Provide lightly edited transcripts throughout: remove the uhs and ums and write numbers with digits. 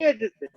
கேட்டுட்டு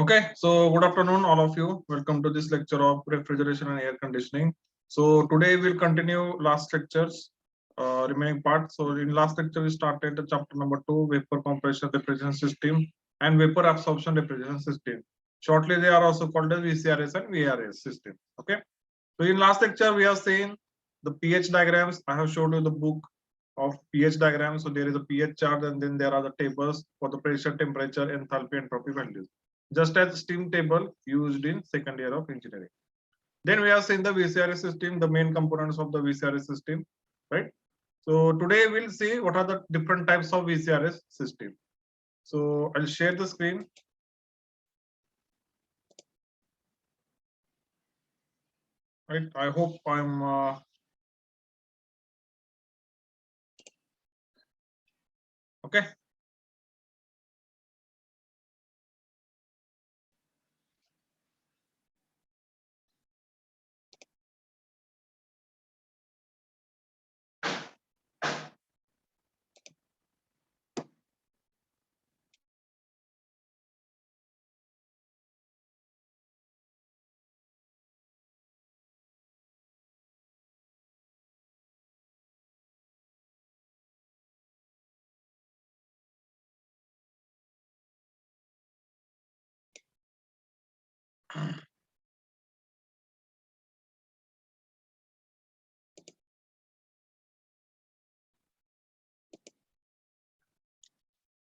Okay, so good afternoon, all of you. Welcome to this lecture of refrigeration and air conditioning. So today we'll continue last lectures, remaining part. So in last lecture we started the chapter number 2, vapor compression refrigeration system and vapor absorption refrigeration system. Shortly they are also called as VCRS and VRS system. Okay. So in last lecture we have seen the pH diagrams. I have showed you the book of pH diagrams. So there is a pH chart and then there are the tables for the pressure, temperature, enthalpy, entropy values, just as steam table used in second year of engineering. Then we have seen the VCRS system, the main components of the VCRS system, right? So today we'll see what are the different types of VCRS system. So I'll share the screen. Right, I hope I'm okay.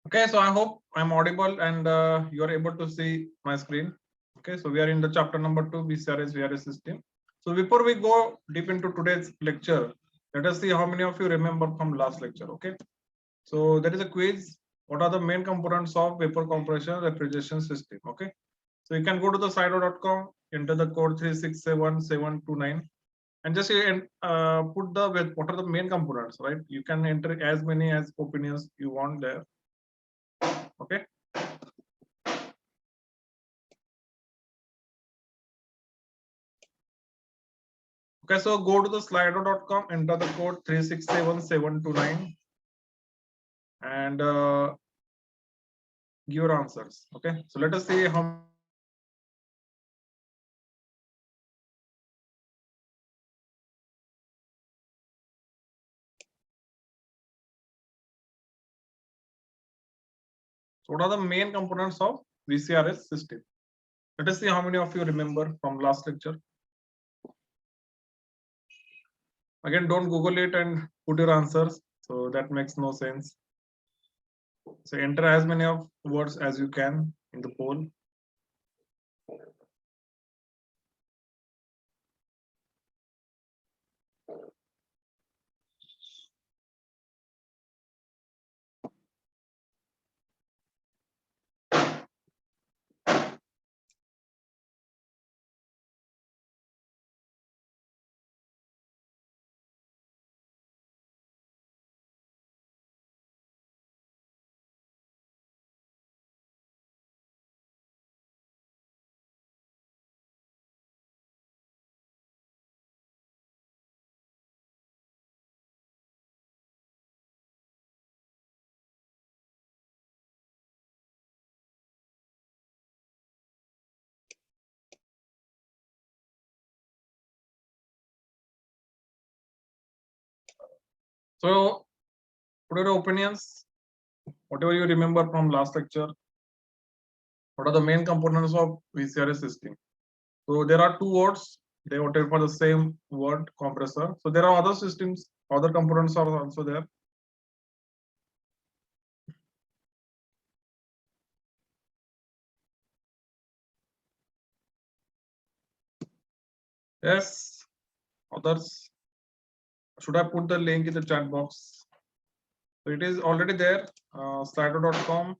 Okay, so I hope I'm audible and you're able to see my screen. Okay, so we are in the chapter number 2, VCRS VRS system. So before we go deep into today's lecture, let us see how many of you remember from last lecture. Okay, so there is a quiz. What are the main components of vapor compression refrigeration system? Okay, so you can go to the slido.com, enter the code 3677729, and just put the what are the main components, right? You can enter as many as opinions you want there. Okay. Okay, so go to the slido.com, enter the code 3677729, and give your answers. Okay, so let us see how. So what are the main components of VCRS system? Let us see how many of you remember from last lecture. Again, don't Google it and put your answers. So that makes no sense. So enter as many of words as you can in the poll. So what are your opinions? Whatever you remember from last lecture, what are the main components of VCRS system? So there are two words. They voted for the same word, compressor. So there are other systems, other components are also there. Yes, others. Should I put the link in the chat box? So it is already there. Slido.com.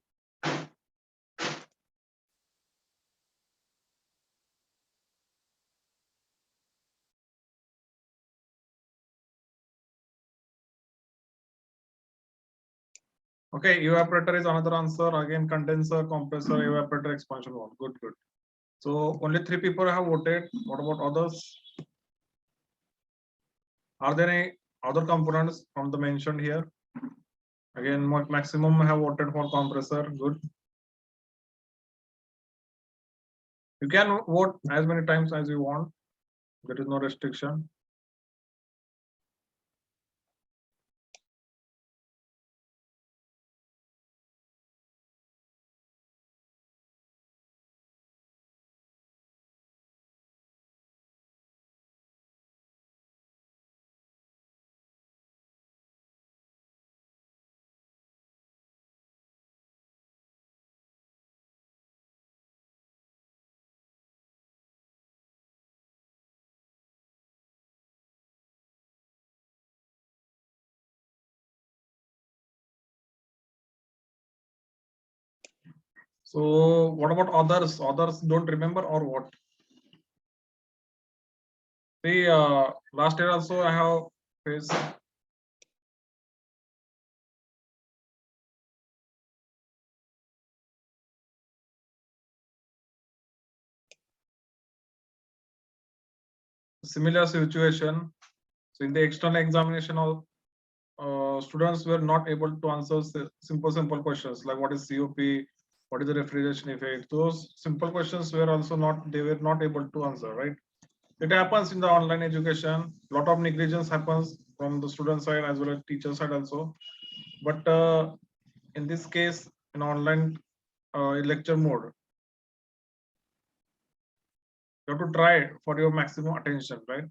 Okay, evaporator is another answer. Again, condenser, compressor, evaporator, expansion valve. Good, good. So only 3 people have voted. What about others? Are there any other components from the mentioned here? Again, maximum have voted for compressor. Good. You can vote as many times as you want. There is no restriction. So what about others? Others don't remember or what? See, last year also I have faced similar situation. So in the external examination, students were not able to answer simple questions like what is COP, what is the refrigeration effect. Those simple questions were also not, they were not able to answer, right? It happens in the online education. A lot of negligence happens from the student side as well as teacher side also. But in this case, in online lecture mode, you have to try for your maximum attention, right?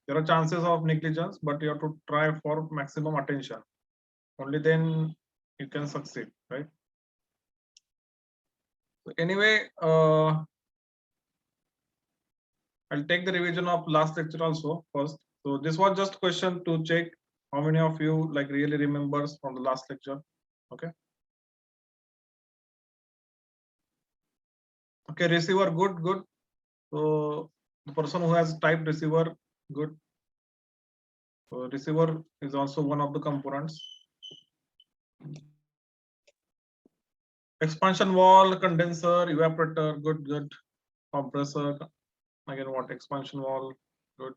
There are chances of negligence, but you have to try for maximum attention. Only then you can succeed, right? So anyway, I'll take the revision of last lecture also first. So this was just question to check how many of you like really remembers from the last lecture. Okay. Okay, receiver, good. So the person who has typed receiver, good. So receiver is also one of the components. Expansion wall, condenser, evaporator, good. Compressor, again what, expansion wall, good.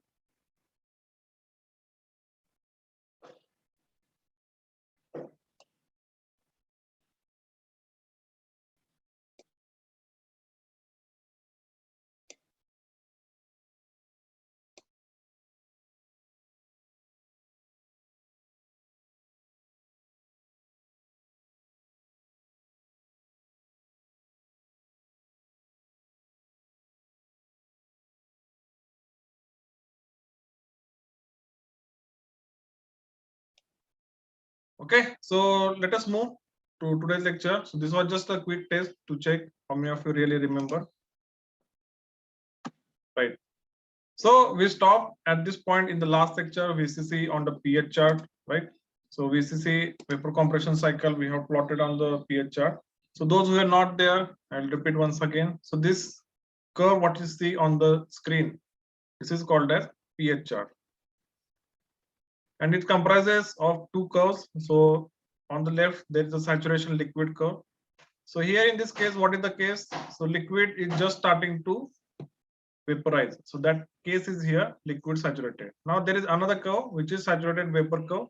Okay, so let us move to today's lecture. So this was just a quick test to check how many of you really remember. Right. So we stopped at this point in the last lecture, VCC on the pH chart, right? So VCC vapor compression cycle we have plotted on the pH chart. So those who are not there, I'll repeat once again. So this curve, what you see on the screen, this is called as pH chart. And it comprises of two curves. So on the left, there is a saturation liquid curve. So here in this case, what is the case? So liquid is just starting to vaporize. So that case is here, liquid saturated. Now there is another curve, which is saturated vapor curve.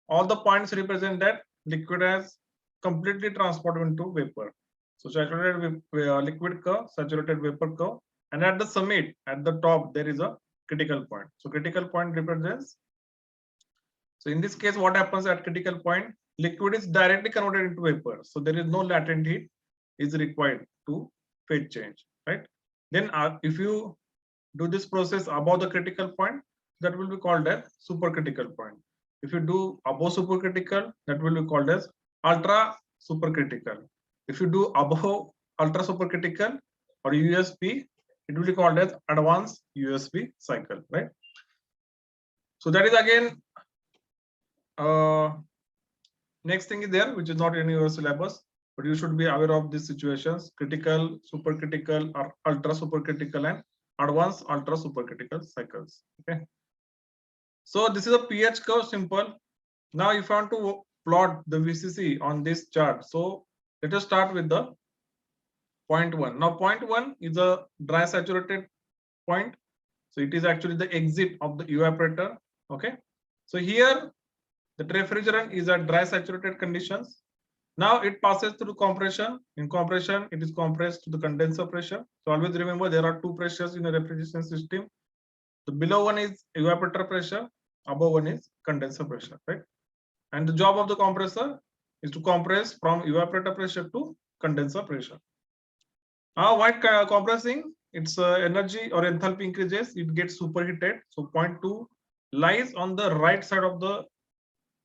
All the points represent that liquid has completely transformed into vapor. So saturated liquid curve, saturated vapor curve. And at the summit, at the top, there is a critical point. So critical point represents. So in this case, what happens at critical point? Liquid is directly converted into vapor. So there is no latent heat is required to phase change, right? Then if you do this process above the critical point, that will be called as supercritical point. If you do above supercritical, that will be called as ultra supercritical. If you do above ultra supercritical or USP, it will be called as advanced USP cycle, right? So that is again next thing is there, which is not in your syllabus, but you should be aware of these situations: critical, supercritical, or ultra supercritical, and advanced ultra supercritical cycles. Okay. So this is a pH curve, simple. Now, if I want to plot the VCC on this chart, so let us start with the point one. Now, point one is a dry saturated point. So it is actually the exit of the evaporator. Okay. So here the refrigerant is at dry saturated conditions. Now it passes through compression. In compression, it is compressed to the condenser pressure. So always remember there are two pressures in a refrigeration system. The below one is evaporator pressure, above one is condenser pressure, right? And the job of the compressor is to compress from evaporator pressure to condenser pressure. While compressing, its energy or enthalpy increases, it gets superheated. So point 2 lies on the right side of the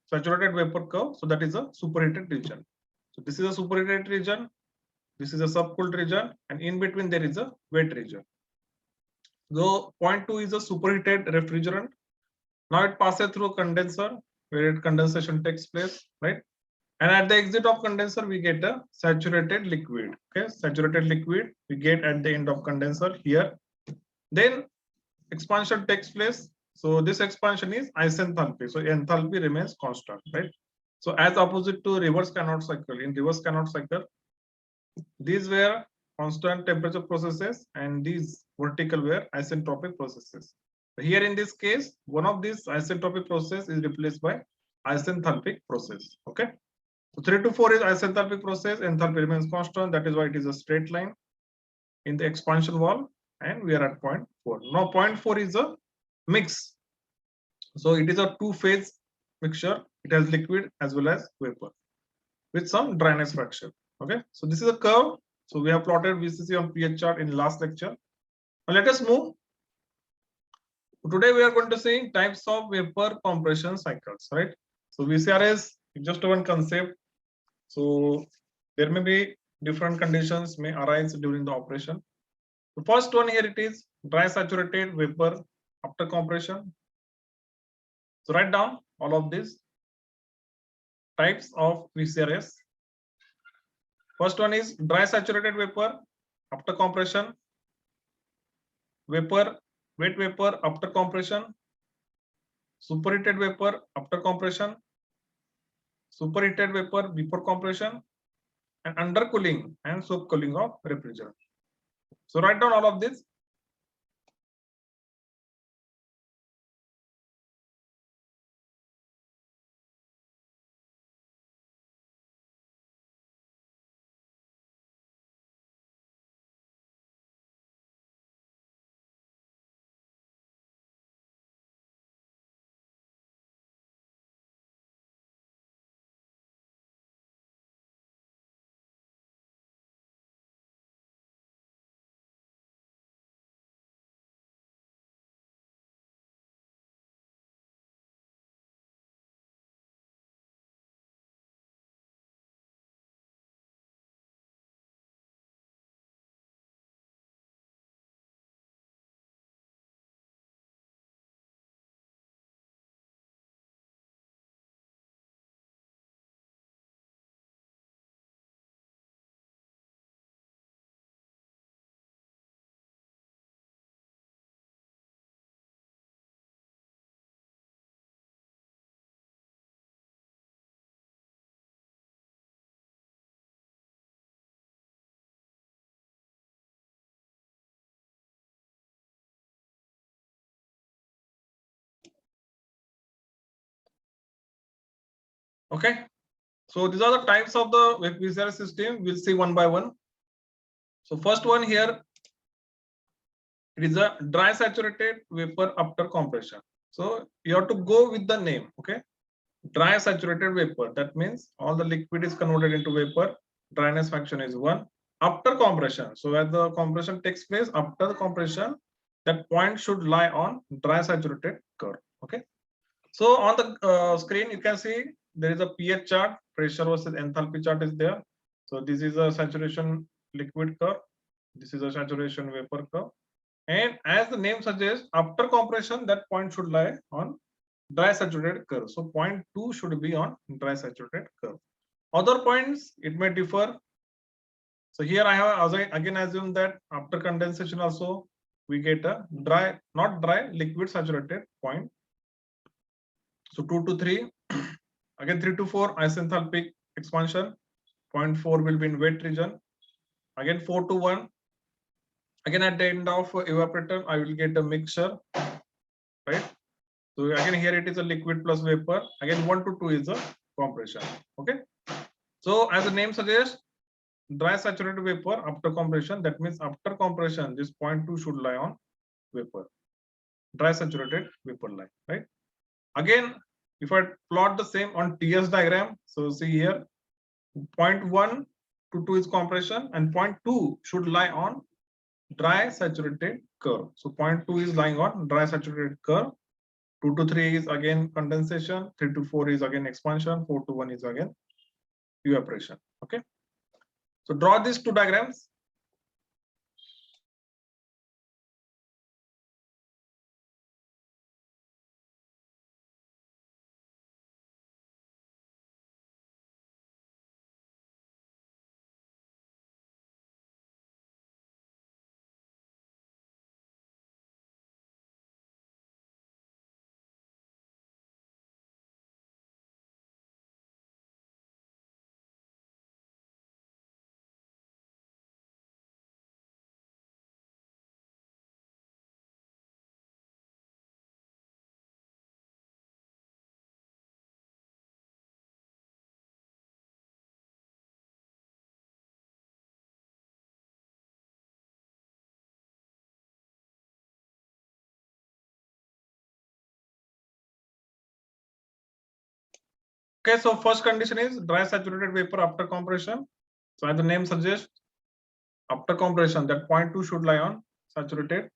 saturated vapor curve. So that is a superheated region. So this is a superheated region. This is a subcooled region, and in between there is a wet region. So point 2 is a superheated refrigerant. Now it passes through a condenser where condensation takes place, right? And at the exit of condenser, we get a saturated liquid. Okay, saturated liquid we get at the end of condenser here. Then expansion takes place. So this expansion is isenthalpy. So enthalpy remains constant, right? So as opposite to reverse Carnot cycle, in reverse Carnot cycle, these were constant temperature processes and these vertical were isentropic processes. Here in this case, one of these isentropic process is replaced by isenthalpic process. Okay. So 3 to 4 is isenthalpic process, enthalpy remains constant. That is why it is a straight line in the expansion wall, and we are at point 4. Now, point 4 is a mix. So it is a two-phase mixture. It has liquid as well as vapor with some dryness fraction. Okay, so this is a curve. So we have plotted VCC on pH chart in last lecture. Now let us move. Today we are going to see types of vapor compression cycles, right? So VCRS is just one concept. So there may be different conditions may arise during the operation. The first one here it is dry saturated vapor after compression. So write down all of these types of VCRS. First one is dry saturated vapor after compression, wet vapor after compression, superheated vapor after compression, superheated vapor before compression, and undercooling and subcooling of refrigerant. So write down all of this. Okay. So these are the types of the VCRS system. We'll see one by one. So first one here, it is a dry saturated vapor after compression. So you have to go with the name. Okay. Dry saturated vapor. That means all the liquid is converted into vapor. Dryness fraction is 1 after compression. So as the compression takes place after the compression, that point should lie on dry saturated curve. Okay. So on the screen, you can see there is a pH chart, pressure versus enthalpy chart is there. So this is a saturation liquid curve. This is a saturation vapor curve. And as the name suggests, after compression, that point should lie on dry saturated curve. So point 2 should be on dry saturated curve. Other points, it may differ. So here I have again assume that after condensation also, we get a dry, not dry, liquid saturated point. So 2 to 3, again 3 to 4 isenthalpic expansion, 0.4 will be in wet region, again 4 to 1, again at the end of evaporator I will get a mixture, right? So again here it is a liquid plus vapor, again 1 to 2 is a compression. Okay, So as the name suggests, dry saturated vapor after compression. That means after compression, this 0.2 should lie on vapor. Dry saturated vapor line, right? Again, if I plot the same on TS diagram, so see here, 0.1 to 2 is compression and 0.2 should lie on dry saturated curve. So 0.2 is lying on dry saturated curve. 2 to 3 is again condensation. 3 to 4 is again expansion. 4 to 1 is again evaporation. Okay. So draw these two diagrams. Okay, so first condition is dry saturated vapor after compression. So as the name suggests, after compression, that 0.2 should lie on saturated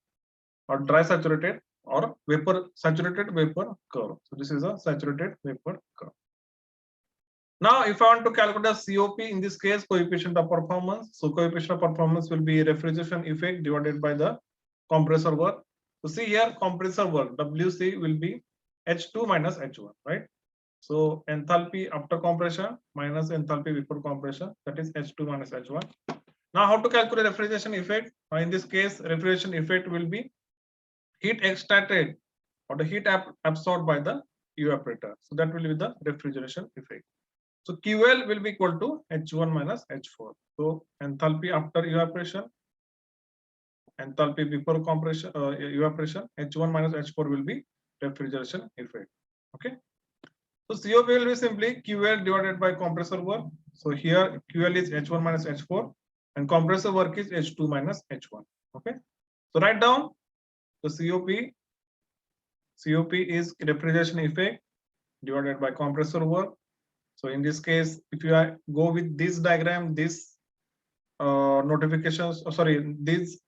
or dry saturated or vapor saturated vapor curve. So this is a saturated vapor curve. Now, if I want to calculate the COP, in this case, coefficient of performance. So coefficient of performance will be refrigeration effect divided by the compressor work. So see here, compressor work, WC will be H2 minus H1, right? So enthalpy after compression minus enthalpy before compression, that is H2 minus H1. Now, how to calculate refrigeration effect? In this case, refrigeration effect will be heat extracted or the heat absorbed by the evaporator. So that will be the refrigeration effect. So QL will be equal to H1 minus H4. So enthalpy after evaporation, enthalpy before compression, evaporation, H1 minus H4 will be refrigeration effect. Okay. So COP will be simply QL divided by compressor work. So here QL is H1 minus H4 and compressor work is H2 minus H1. Okay. So write down the COP. COP is refrigeration effect divided by compressor work. So in this case, if you go with this diagram, this notifications, these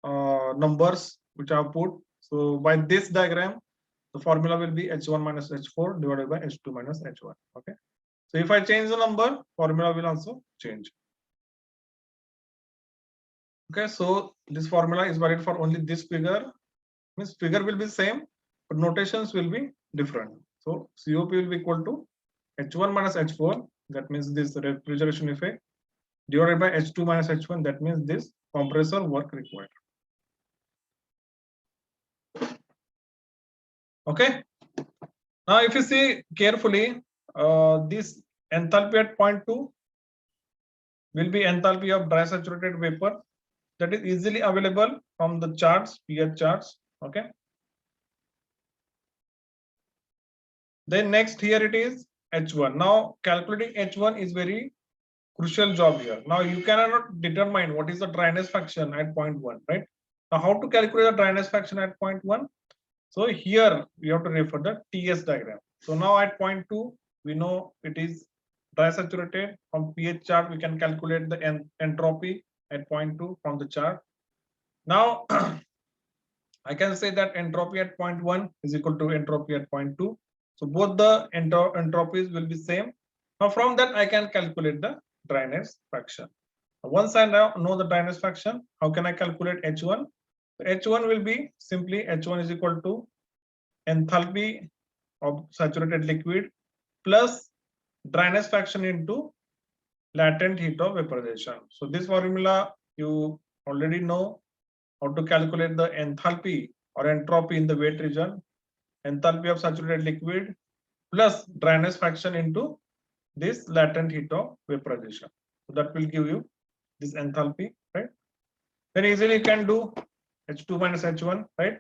numbers which I have put. So by this diagram, the formula will be H1 minus H4 divided by H2 minus H1. Okay. So if I change the number, formula will also change. Okay. So this formula is valid for only this figure. Means figure will be same, but notations will be different. So COP will be equal to H1 minus H4. That means this refrigeration effect divided by H2 minus H1. That means this compressor work required. Okay. Now, if you see carefully, this enthalpy at 0.2 will be enthalpy of dry saturated vapor that is easily available from the charts, pH charts. Okay. Then next here it is H1. Now calculating H1 is very crucial job here. Now you cannot determine what is the dryness fraction at 0.1, right? Now how to calculate the dryness fraction at 0.1? So here we have to refer the TS diagram. So now at 0.2, we know it is dry saturated. From pH chart, we can calculate the entropy at 0.2 from the chart. Now I can say that entropy at 0.1 is equal to entropy at 0.2. So both the entropies will be same. Now from that I can calculate the dryness fraction. Once I now know the dryness fraction, how can I calculate H1? So H1 will be simply H1 is equal to enthalpy of saturated liquid plus dryness fraction into latent heat of vaporization. So this formula you already know how to calculate the enthalpy or entropy in the wet region, enthalpy of saturated liquid plus dryness fraction into this latent heat of vaporization. So that will give you this enthalpy, right? Then easily you can do H2 minus H1, right?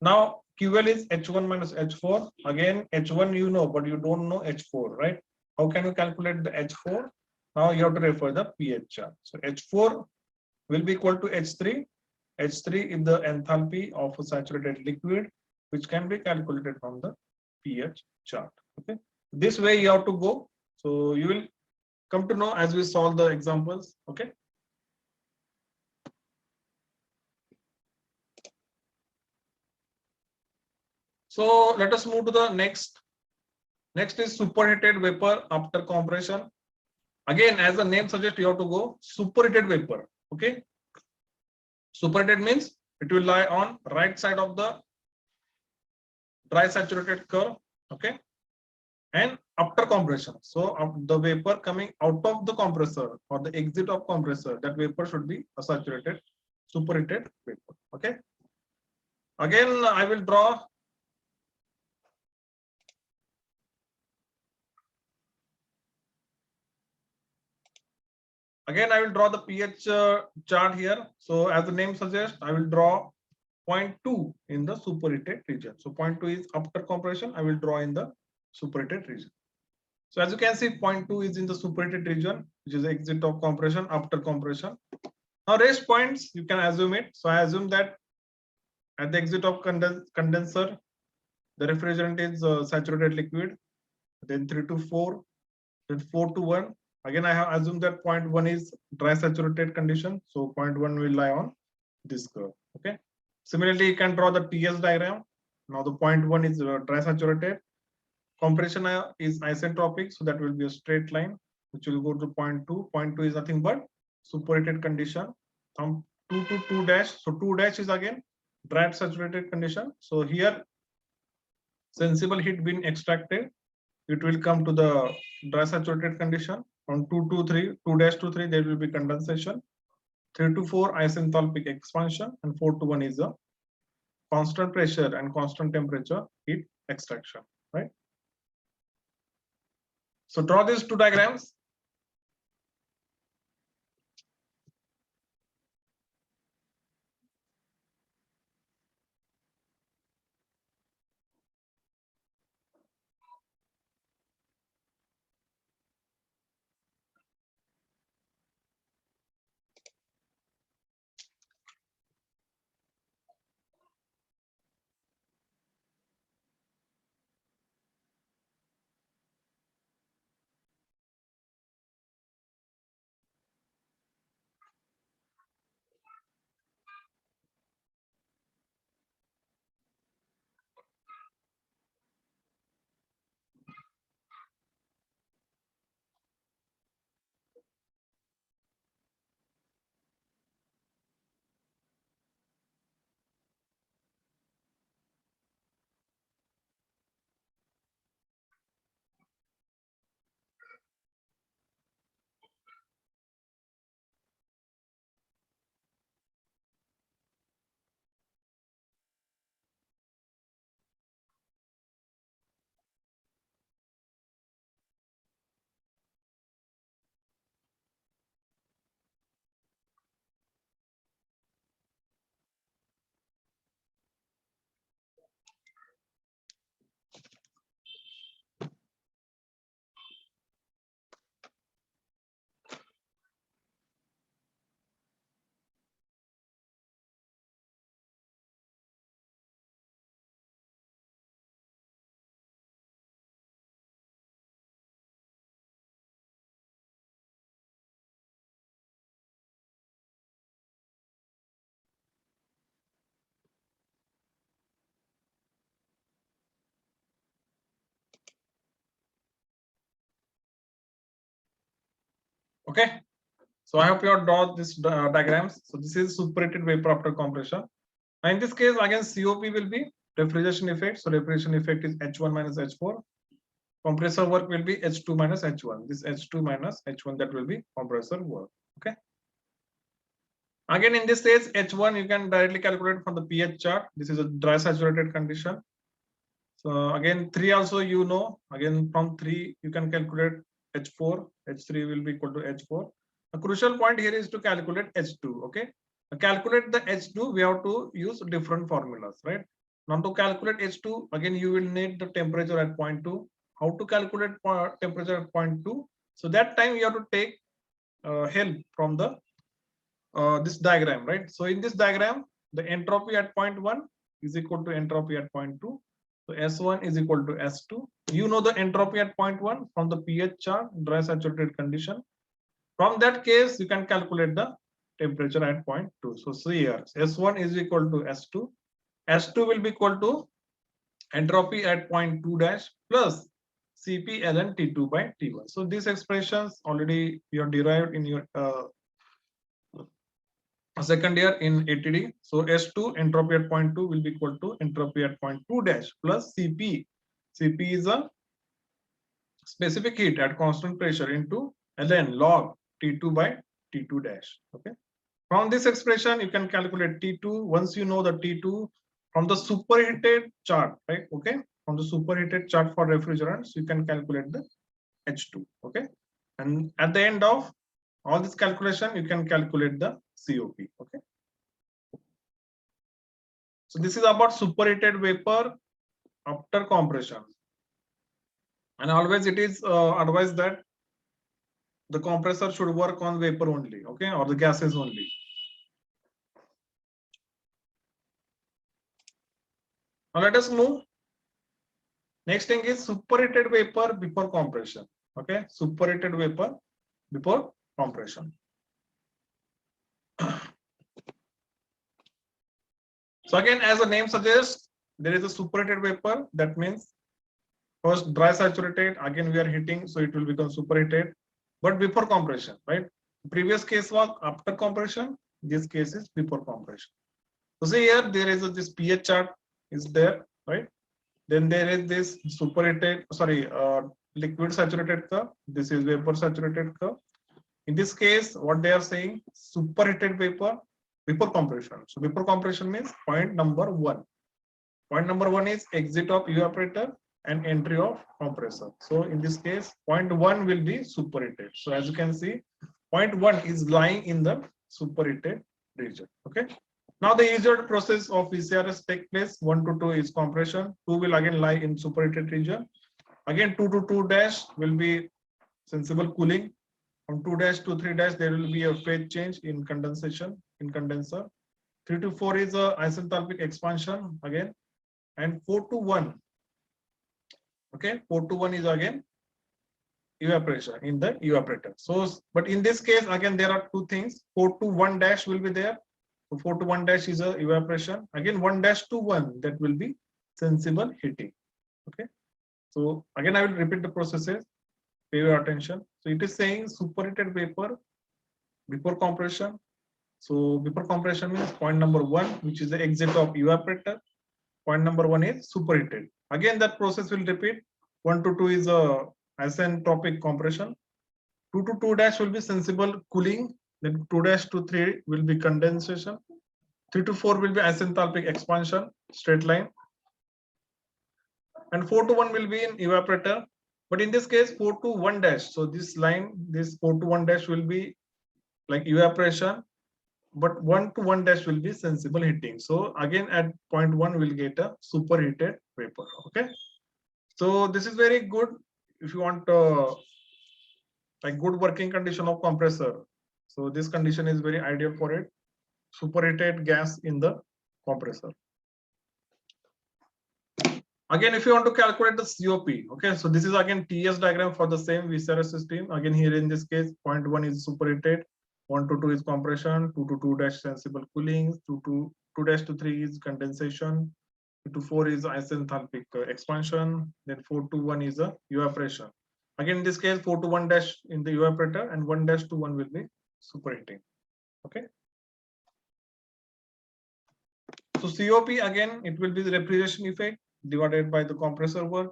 Now QL is H1 minus H4. Again, H1 you know, but you don't know H4, right? How can you calculate the H4? Now you have to refer the pH chart. So H4 will be equal to H3. H3 is the enthalpy of a saturated liquid, which can be calculated from the pH chart. Okay, this way you have to go. So you will come to know as we solve the examples. Okay. So let us move to the next. Next is superheated vapor after compression. Again, as the name suggests, you have to go superheated vapor. Okay. Superheated means it will lie on right side of the dry saturated curve. Okay. And after compression, so the vapor coming out of the compressor or the exit of compressor, that vapor should be a saturated superheated vapor. Okay. Again, I will draw the pH chart here. So as the name suggests, I will draw 0.2 in the superheated region. So 0.2 is after compression. I will draw in the superheated region. So as you can see, 0.2 is in the superheated region, which is the exit of compression after compression. Now rest points, you can assume it. So I assume that at the exit of condenser, the refrigerant is saturated liquid, then 3 to 4, then 4 to 1. Again, I have assumed that 0.1 is dry saturated condition. So 0.1 will lie on this curve. Okay. Similarly, you can draw the TS diagram. Now the 0.1 is dry saturated. Compression is isentropic. So that will be a straight line, which will go to 0.2. 0.2 is nothing but superheated condition. From 2 to 2 dash. So 2 dash is again dry saturated condition. So here sensible heat being extracted, it will come to the dry saturated condition. From 2 to 3, 2 dash to 3, there will be condensation. 3 to 4 isenthalpic expansion, and 4 to 1 is a constant pressure and constant temperature heat extraction, right? So draw these two diagrams. Okay. So I hope you have drawn this diagrams. So this is superheated vapor after compression. Now in this case, again, COP will be refrigeration effect. So refrigeration effect is H1 minus H4. Compressor work will be H2 minus H1. This H2 minus H1, that will be compressor work. Okay. Again, in this case, H1 you can directly calculate from the pH chart. This is a dry saturated condition. So again, 3 also you know. Again, from 3 you can calculate H4. H3 will be equal to H4. A crucial point here is to calculate H2. Okay. To calculate the H2, we have to use different formulas, right? Now to calculate H2, again you will need the temperature at 0.2. How to calculate temperature at 0.2? So that time you have to take help from the this diagram, right? So in this diagram, the entropy at point 1 is equal to entropy at point 2. So S1 is equal to S2. You know the entropy at point 1 from the pH chart, dry saturated condition. From that case, you can calculate the temperature at point 2. So see here, S1 is equal to S2. S2 will be equal to entropy at point 2 dash plus Cp ln T2 by T1. So these expressions already you have derived in your second year in ATD. So S2 entropy at point 2 will be equal to entropy at point 2 dash plus Cp. Cp is a specific heat at constant pressure into ln log T2 by T2 dash. Okay. From this expression, you can calculate T2. Once you know the T2 from the superheated chart, right? Okay. From the superheated chart for refrigerants, you can calculate the H2. Okay. And at the end of all this calculation, you can calculate the COP. Okay. So this is about superheated vapor after compression. And always it is advised that the compressor should work on vapor only, okay, or the gases only. Now let us move. Next thing is superheated vapor before compression. Okay, superheated vapor before compression. So again, as the name suggests, there is a superheated vapor. That means first dry saturated, again we are heating, so it will become superheated, but before compression, right? Previous case was after compression. This case is before compression. So see here, there is this pH chart is there, right? Then there is this superheated, liquid saturated curve. This is vapor saturated curve. In this case, what they are saying, superheated vapor before compression. So before compression means point number 1. Point number 1 is exit of evaporator and entry of compressor. So in this case, point 1 will be superheated. So as you can see, point 1 is lying in the superheated region. Okay. Now the usual process of VCRS take place. 1 to 2 is compression. 2 will again lie in superheated region. Again 2 to 2 dash will be sensible cooling. From 2 dash to 3 dash there will be a phase change in condensation in condenser. 3 to 4 is a isenthalpic expansion again, and 4 to 1. Okay, 4 to 1 is again evaporation in the evaporator. So, but in this case again there are two things. 4 to 1 dash will be there. So 4 to 1 dash is a evaporation. Again 1 dash to 1, that will be sensible heating. Okay. So again I will repeat the processes. Pay your attention. So it is saying superheated vapor before compression. So before compression means point number 1, which is the exit of evaporator. Point number 1 is superheated. Again that process will repeat. 1 to 2 is a isentropic compression. 2 to 2 dash will be sensible cooling. Then 2 dash to 3 will be condensation. 3 to 4 will be isenthalpic expansion, straight line. And 4 to 1 will be in evaporator. But in this case, 4 to 1 dash. So this line, this 4 to 1 dash will be like evaporation, but 1 to 1 dash will be sensible heating. So again at point 1 we'll get a superheated vapor. Okay. So this is very good if you want like good working condition of compressor. So this condition is very ideal for it. Superheated gas in the compressor. Again, if you want to calculate the COP, okay, so this is again TS diagram for the same VCRS system. Again, here in this case, point 1 is superheated, 1 to 2 is compression, 2 to 2 dash sensible cooling, 2 dash to 3 is condensation, 2 to 4 is isenthalpic expansion, then 4 to 1 is a evaporation. Again, in this case, 4 to 1 dash in the evaporator and 1 dash to 1 will be superheating. Okay. So COP again, it will be the refrigeration effect divided by the compressor work.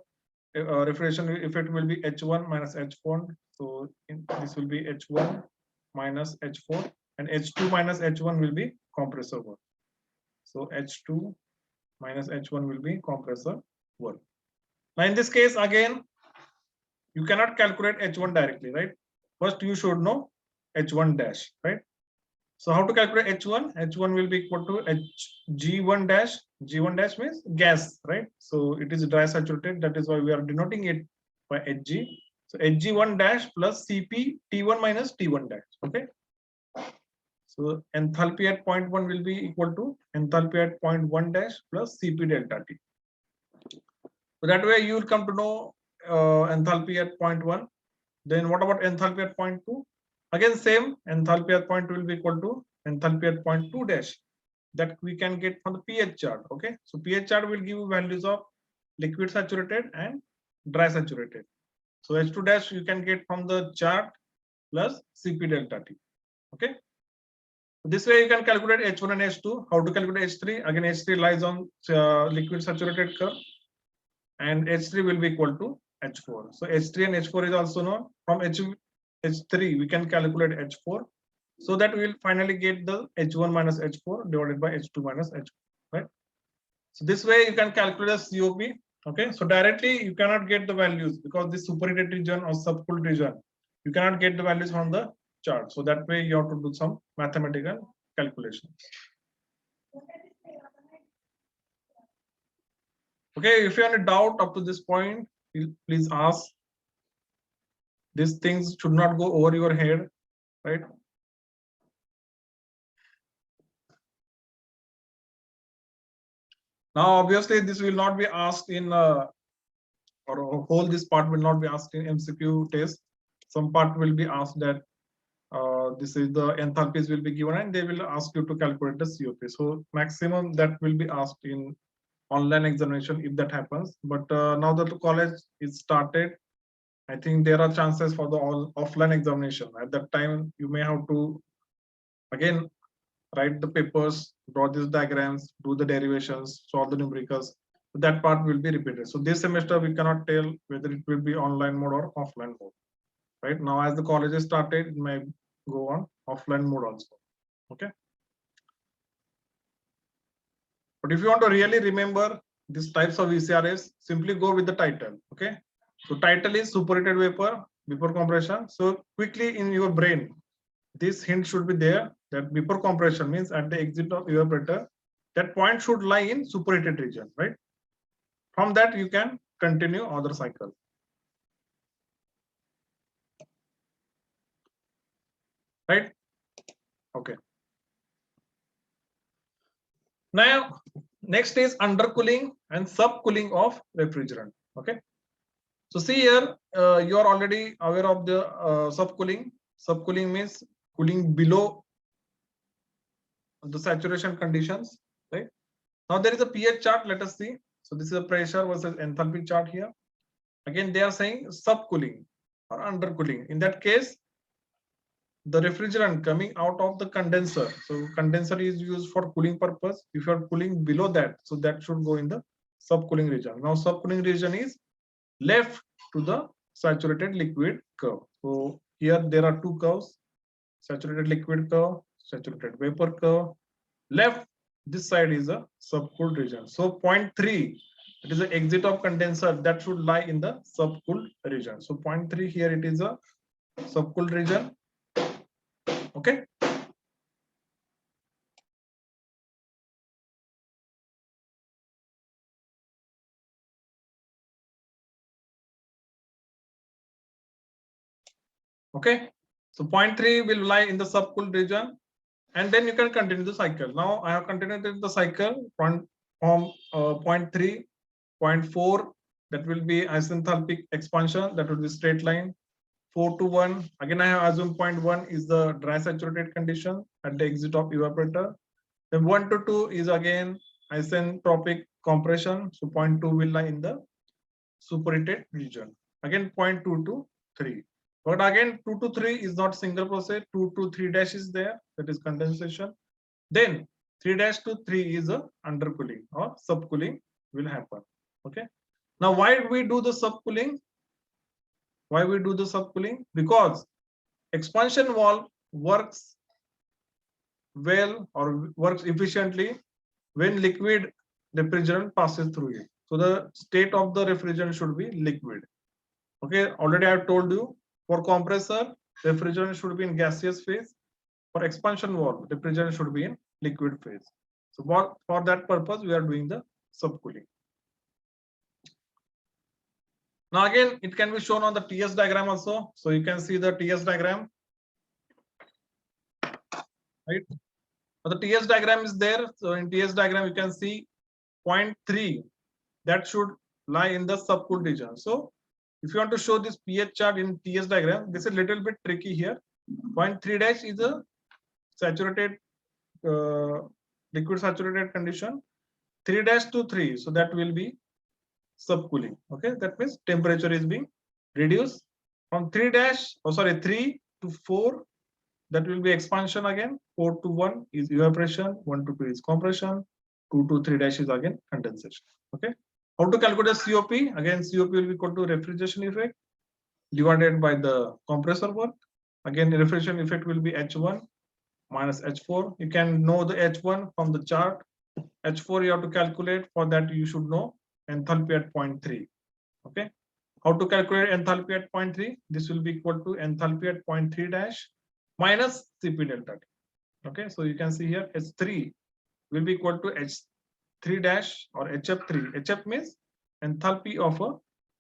Refrigeration effect will be H1 minus H4. So this will be H1 minus H4, and H2 minus H1 will be compressor work. So H2 minus H1 will be compressor work. Now in this case again, you cannot calculate H1 directly, right? First you should know H1 dash, right? So how to calculate H1? H1 will be equal to G1 dash. G1 dash means gas, right? So it is dry saturated. That is why we are denoting it by Hg. So Hg1 dash plus Cp T1 minus T1 dash. Okay. So enthalpy at point 1 will be equal to enthalpy at point 1 dash plus Cp delta T. So that way you will come to know enthalpy at point 1. Then what about enthalpy at point 2? Again same, enthalpy at point 2 will be equal to enthalpy at point 2 dash that we can get from the pH chart. Okay, so pH chart will give you values of liquid saturated and dry saturated. So H2 dash you can get from the chart plus Cp delta T. Okay, this way you can calculate H1 and H2. How to calculate H3? Again, H3 lies on liquid saturated curve, and H3 will be equal to H4. So H3 and H4 is also known. From H3 we can calculate H4, so that we will finally get the H1 minus H4 divided by H2 minus H4. Right. So this way you can calculate the COP. Okay. So directly you cannot get the values because this superheated region or subcooled region, you cannot get the values from the chart. So that way you have to do some mathematical calculations. Okay, if you have any doubt up to this point, please ask. These things should not go over your head, right? Now, obviously, this will not be asked in or whole this part will not be asked in MCQ test. Some part will be asked that this is the enthalpies will be given and they will ask you to calculate the COP. So maximum that will be asked in online examination if that happens. But now that the college is started, I think there are chances for the all offline examination. At that time, you may have to again write the papers, draw these diagrams, do the derivations, solve the numericals. That part will be repeated. So this semester we cannot tell whether it will be online mode or offline mode. Right now, as the college is started, it may go on offline mode also. Okay. But if you want to really remember these types of VCRS, simply go with the title. Okay. So title is superheated vapor compression. So quickly in your brain, this hint should be there that vapor compression means at the exit of evaporator, that point should lie in superheated region, right? From that you can continue other cycle. Right? Okay. Now, next is undercooling and subcooling of refrigerant. Okay. So see here, you are already aware of the subcooling. Subcooling means cooling below the saturation conditions, right? Now there is a pH chart. Let us see. So this is a pressure versus enthalpy chart here. Again, they are saying subcooling or undercooling. In that case, the refrigerant coming out of the condenser. So condenser is used for cooling purpose. If you are cooling below that, so that should go in the subcooling region. Now subcooling region is left to the saturated liquid curve. So here there are two curves, saturated liquid curve, saturated vapor curve. Left, this side is a subcooled region. So 0.3, it is the exit of condenser that should lie in the subcooled region. So 0.3 here it is a subcooled region. Okay. Okay. So 0.3 will lie in the subcooled region, and then you can continue the cycle. Now I have continued the cycle from 0.3, 0.4, that will be isenthalpic expansion, that will be straight line. 4 to 1, again I have assumed 0.1 is the dry saturated condition at the exit of evaporator. Then 1 to 2 is again isentropic compression, so 0.2 will lie in the superheated region. Again 0.2 to 3. But again 2 to 3 is not single process, 2 to 3 dash is there, that is condensation. Then 3 dash to 3 is a undercooling or subcooling will happen. Okay. Now why do we do the subcooling? Why we do the subcooling? Because expansion valve works well or works efficiently when liquid refrigerant passes through it. So the state of the refrigerant should be liquid. Okay, already I have told you, for compressor, refrigerant should be in gaseous phase. For expansion valve, refrigerant should be in liquid phase. So for that purpose, we are doing the subcooling. Now again, it can be shown on the TS diagram also. So you can see the TS diagram, right? So the TS diagram is there. So in TS diagram, you can see 0.3 that should lie in the subcooled region. So if you want to show this pH chart in TS diagram, this is a little bit tricky here. 0.3 dash is a saturated liquid saturated condition. 3 dash to 3, so that will be subcooling. Okay, that means temperature is being reduced from 3 dash, 3 to 4, that will be expansion again. 4 to 1 is evaporation, 1 to 2 is compression, 2 to 3 dash is again condensation. Okay, how to calculate COP? Again, COP will be equal to refrigeration effect divided by the compressor work. Again, the refrigeration effect will be H1 minus H4. You can know the H1 from the chart. H4 you have to calculate. For that you should know enthalpy at 0.3. Okay, how to calculate enthalpy at 0.3? This will be equal to enthalpy at 0.3 dash minus Cp delta T. Okay, so you can see here H3 will be equal to H3 dash or HF3. HF means enthalpy of a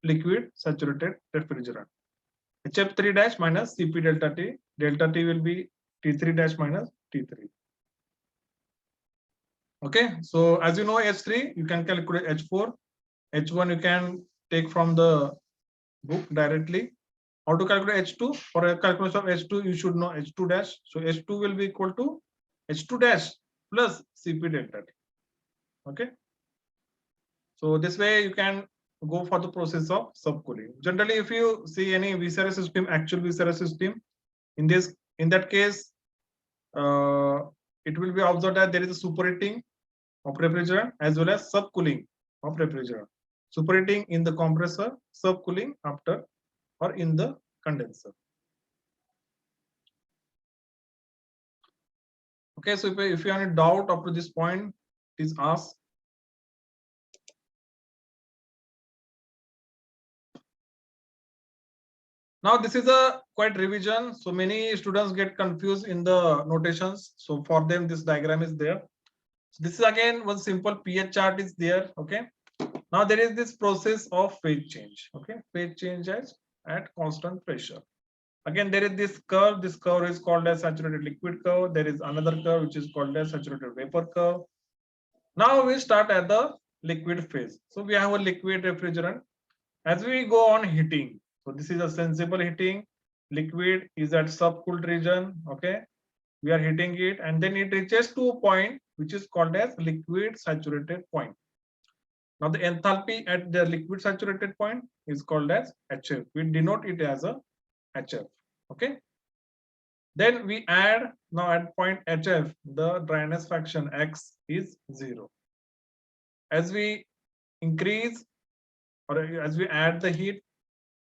liquid saturated refrigerant. HF3 dash minus Cp delta T. Delta T will be T3 dash minus T3. Okay, so as you know H3, you can calculate H4. H1 you can take from the book directly. How to calculate H2? For a calculation of H2, you should know H2 dash. So H2 will be equal to H2 dash plus Cp delta T. Okay. So this way you can go for the process of subcooling. Generally, if you see any VCRA system, actual VCRA system, in that case, it will be observed that there is a superheating of refrigerant as well as subcooling of refrigerant. Superheating in the compressor, subcooling after or in the condenser. Okay, so if you have any doubt up to this point, please ask. Now this is a quite revision, so many students get confused in the notations. So for them, this diagram is there. So this is again one simple pH chart is there. Okay. Now there is this process of phase change. Okay, phase change at constant pressure. Again, there is this curve. This curve is called as saturated liquid curve. There is another curve which is called as saturated vapor curve. Now we start at the liquid phase. So we have a liquid refrigerant. As we go on heating, so this is a sensible heating. Liquid is at subcooled region. Okay, we are heating it, and then it reaches to a point which is called as liquid saturated point. Now the enthalpy at the liquid saturated point is called as HF. We denote it as a HF. Okay. Then we add, now at point HF, the dryness fraction X is 0. As we increase or as we add the heat,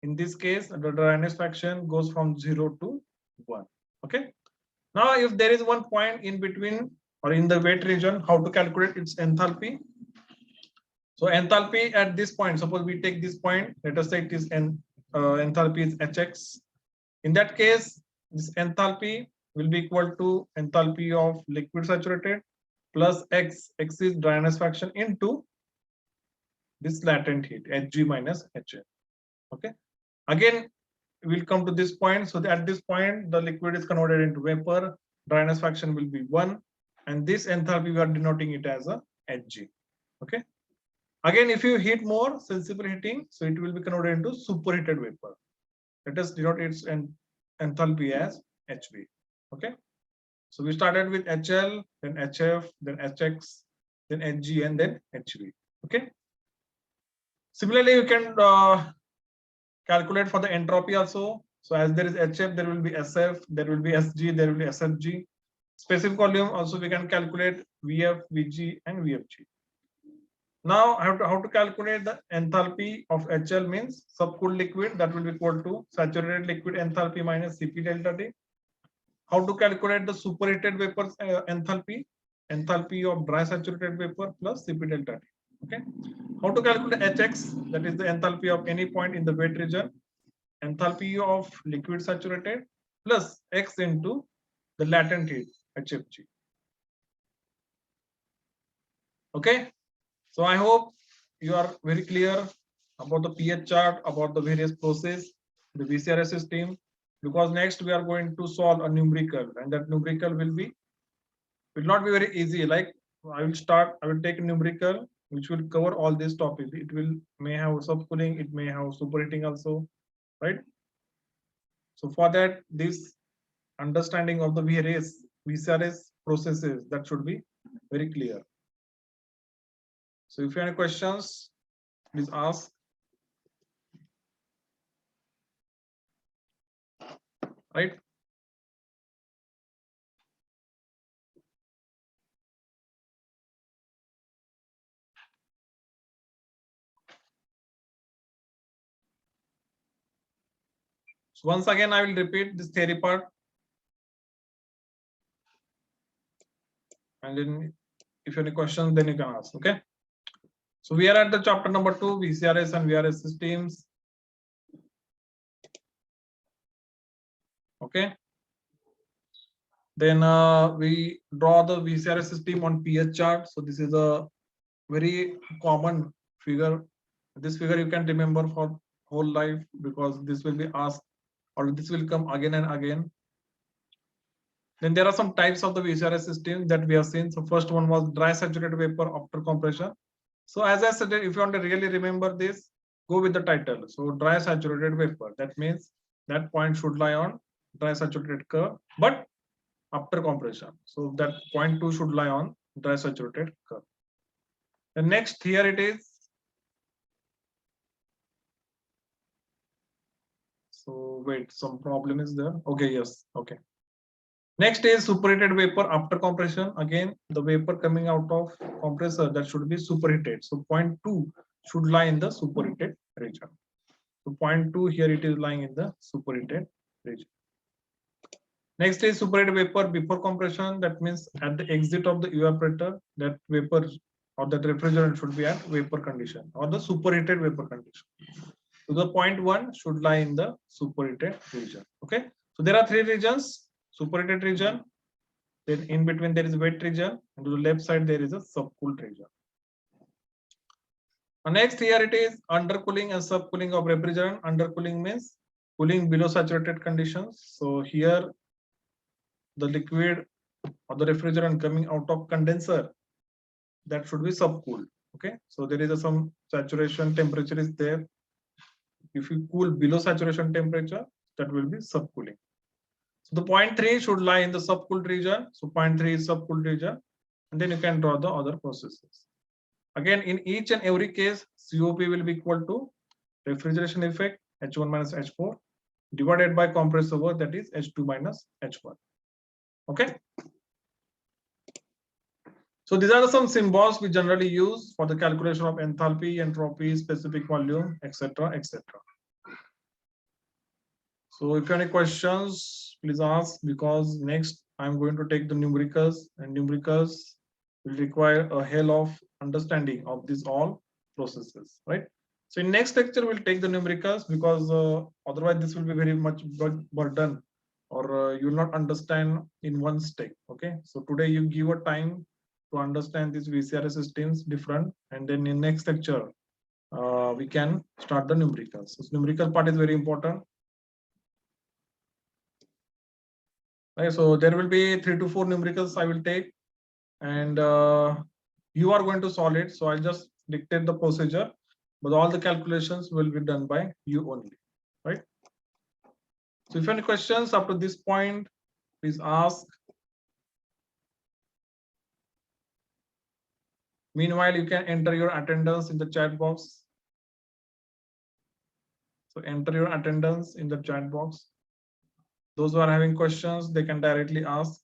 in this case, the dryness fraction goes from 0 to 1. Okay. Now, if there is one point in between or in the wet region, how to calculate its enthalpy? So enthalpy at this point, suppose we take this point, let us say it is enthalpy is Hx. In that case, this enthalpy will be equal to enthalpy of liquid saturated plus X. X is dryness fraction into this latent heat, Hg minus Hf. Okay. Again, we'll come to this point. So at this point, the liquid is converted into vapor. Dryness fraction will be 1. And this enthalpy, we are denoting it as a Hg. Okay. Again, if you heat more, sensible heating, so it will be converted into superheated vapor. Let us denote its enthalpy as Hv. Okay. So we started with HL, then HF, then HX, then Hg, and then Hv. Okay. Similarly, you can calculate for the entropy also. So as there is HF, there will be SF, there will be Sg, there will be SFG. Specific volume also we can calculate Vf, Vg, and Vfg. Now how to calculate the enthalpy of HL means subcooled liquid, that will be equal to saturated liquid enthalpy minus Cp delta T. How to calculate the superheated vapor enthalpy? Enthalpy of dry saturated vapor plus Cp delta T. Okay. How to calculate Hx? That is the enthalpy of any point in the wet region. Enthalpy of liquid saturated plus X into the latent heat HFG. Okay. So I hope you are very clear about the pH chart, about the various process, the VCRS system, because next we are going to solve a numerical, and that numerical will not be very easy. Like I will take a numerical which will cover all these topics. It will may have subcooling, it may have superheating also, right? So for that, this understanding of the VCRS processes, that should be very clear. So if you have any questions, please ask. Right? So once again, I will repeat this theory part. And then if you have any questions, then you can ask. Okay. So we are at the chapter number 2, VCRS and VRS systems. Okay. Then we draw the VCRS system on pH chart. So this is a very common figure. This figure you can remember for whole life, because this will be asked, or this will come again and again. Then there are some types of the VCRS system that we have seen. So first one was dry saturated vapor after compression. So as I said, if you want to really remember this, go with the title. So dry saturated vapor, that means that point should lie on dry saturated curve, but after compression. So that point 2 should lie on dry saturated curve. The next here it is. So wait, some problem is there. Okay, yes, okay. Next is superheated vapor after compression. Again, the vapor coming out of compressor, that should be superheated. So point 2 should lie in the superheated region. So point 2 here it is lying in the superheated region. Next is superheated vapor before compression. That means at the exit of the evaporator, that vapor or that refrigerant should be at vapor condition or the superheated vapor condition. So the point 1 should lie in the superheated region. Okay. So there are 3 regions: superheated region, then in between there is wet region, and to the left side there is a subcooled region. Next here it is undercooling and subcooling of refrigerant. Undercooling means cooling below saturated conditions. So here the liquid or the refrigerant coming out of condenser, that should be subcooled. Okay, so there is some saturation temperature is there. If you cool below saturation temperature, that will be subcooling. So the point 3 should lie in the subcooled region. So point 3 is subcooled region, and then you can draw the other processes. Again, in each and every case, COP will be equal to refrigeration effect H1 minus H4 divided by compressor work, that is H2 minus H1. Okay. So these are some symbols we generally use for the calculation of enthalpy, entropy, specific volume, etc., etc. So if you have any questions, please ask, because next I'm going to take the numericals, and numericals will require a hell of understanding of these all processes, right? So in next lecture, we'll take the numericals, because otherwise this will be very much burden, or you will not understand in one step. Okay, so today you give a time to understand these VCRS systems different, and then in next lecture we can start the numericals. So numerical part is very important. Right, so there will be 3 to 4 numericals I will take, and you are going to solve it. So I'll just dictate the procedure, but all the calculations will be done by you only, right? So if you have any questions up to this point, please ask. Meanwhile, you can enter your attendance in the chat box. So enter your attendance in the chat box. Those who are having questions, they can directly ask.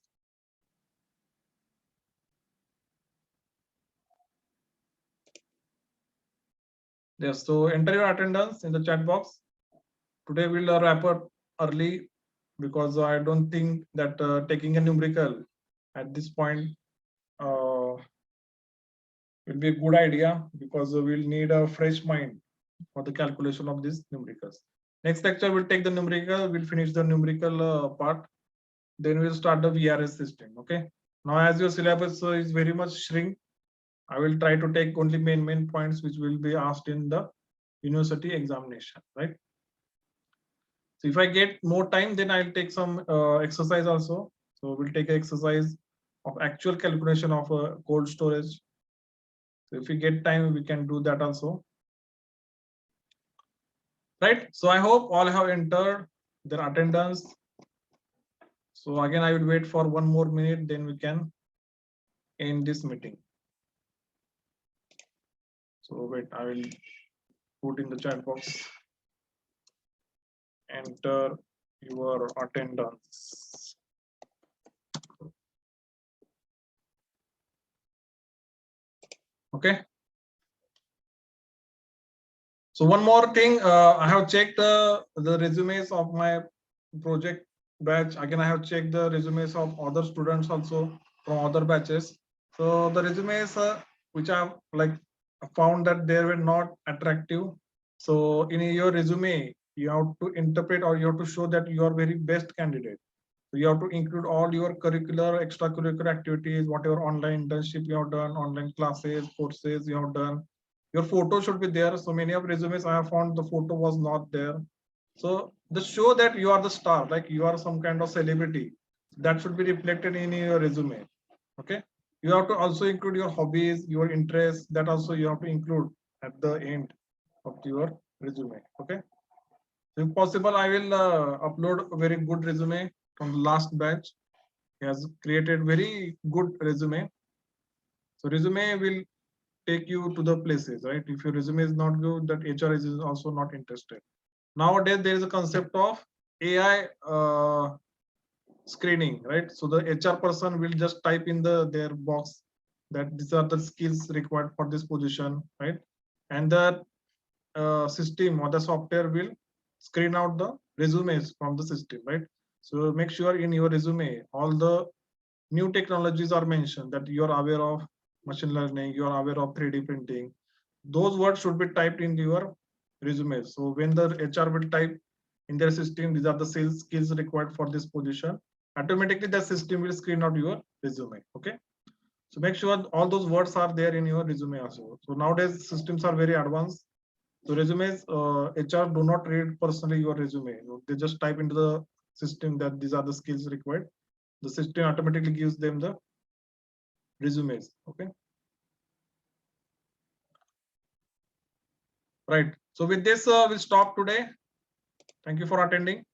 Yes, so enter your attendance in the chat box. Today we'll wrap up early, because I don't think that taking a numerical at this point will be a good idea, because we'll need a fresh mind for the calculation of these numericals. Next lecture we'll take the numerical, we'll finish the numerical part, then we'll start the VRS system. Okay, now as your syllabus is very much shrink, I will try to take only main points which will be asked in the university examination, right? So if I get more time, then I'll take some exercise also. So we'll take an exercise of actual calculation of a cold storage. So if we get time, we can do that also. Right. So I hope all have entered their attendance. So again, I will wait for 1 more minute, then we can end this meeting. So wait, I will put in the chat box. Enter your attendance. Okay. So one more thing, I have checked the resumes of my project batch. Again, I have checked the resumes of other students also from other batches. So the resumes which I have like found that they were not attractive. So in your resume, you have to interpret or you have to show that you are very best candidate. So you have to include all your curricular, extracurricular activities, whatever online internship you have done, online classes, courses you have done. Your photo should be there. So many of resumes I have found the photo was not there. So just show that you are the star, like you are some kind of celebrity. That should be reflected in your resume. Okay. You have to also include your hobbies, your interests. That also you have to include at the end of your resume. Okay. If possible, I will upload a very good resume from the last batch. He has created very good resume. So resume will take you to the places, right? If your resume is not good, that HR is also not interested. Nowadays, there is a concept of AI screening, right? So the HR person will just type in their box that these are the skills required for this position, right? And the system or the software will screen out the resumes from the system, right? So make sure in your resume all the new technologies are mentioned, that you are aware of machine learning, you are aware of 3D printing. Those words should be typed in your resume. So when the HR will type in their system, these are the sales skills required for this position, automatically the system will screen out your resume. Okay. So make sure all those words are there in your resume also. So nowadays systems are very advanced. So resumes, HR do not read personally your resume. They just type into the system that these are the skills required. The system automatically gives them the resumes. Okay. Right. So with this, we'll stop today. Thank you for attending.